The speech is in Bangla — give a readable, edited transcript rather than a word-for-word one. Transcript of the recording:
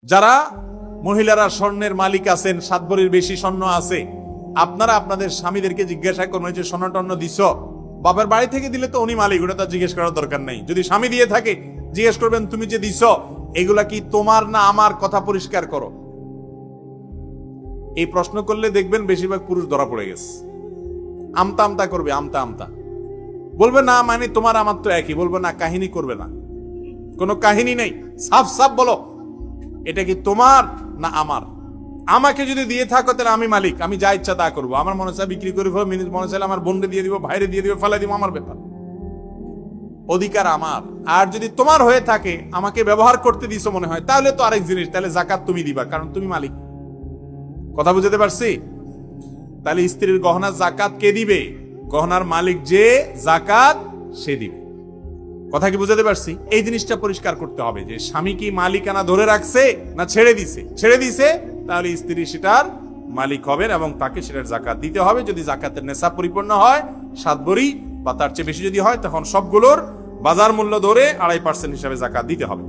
যারা মহিলারা স্বর্ণের মালিক আছেন, 7 ভরির বেশি স্বর্ণ আছে, আপনারা আপনাদের স্বামীদেরকে জিজ্ঞাসা করবেন যে স্বর্ণ টর্ণ দিছ? বাবার বাড়ি থেকে দিলে তো উনি মালিক, ওটা তো জিজ্ঞেস করার দরকার নেই। যদি স্বামী দিয়ে থাকে জিজ্ঞেস করবেন তুমি যে দিছ এগুলা কি তোমার না আমার, কথা পরিষ্কার করো। এই প্রশ্ন করলে দেখবেন বেশিরভাগ পুরুষ ধরা পড়ে গেছে। আমতা আমতা করবে, আমতা আমতা বলবে না মানে তোমার আমার তো একই, বলবে না কাহিনী করবে না, কোনো কাহিনী নেই, সাফ সাফ বলো এটা কি তোমার না আমার। আমাকে যদি দিয়ে থাকো তাহলে আমি মালিক, আমি যা ইচ্ছা তা করবো। আমার মনে চায় বিক্রি করে ফেলো, মনে চাইলে আমার বোনকে দিয়ে দিব, ভাইরে দিয়ে দিব, ফেলাই দিব, আমার ব্যাপার, অধিকার আমার। আর যদি তোমার হয়ে থাকে, আমাকে ব্যবহার করতে দিছো মনে হয়, তাহলে তো আরেক জিনিস, তাহলে জাকাত তুমি দিবা, কারণ তুমি মালিক। কথা বুঝতে পারছি? তাহলে স্ত্রীর গহনা জাকাত কে দিবে? গহনার মালিক যে, জাকাত সে দিবে। কথা কি বুঝাতে পারছি? এই জিনিসটা পরিষ্কার করতে হবে যে স্বামী কি মালিকানা ধরে রাখছে না ছেড়ে দিছে। ছেড়ে দিছে তাহলে স্ত্রী সেটার মালিক হবেন এবং তাকে সেটার জাকাত দিতে হবে। যদি জাকাতের নেশাব পরিপূর্ণ হয়, 7 ভরি বা তার চেয়ে বেশি যদি হয়, তখন সবগুলোর বাজার মূল্য ধরে 2.5% হিসাবে জাকাত দিতে হবে।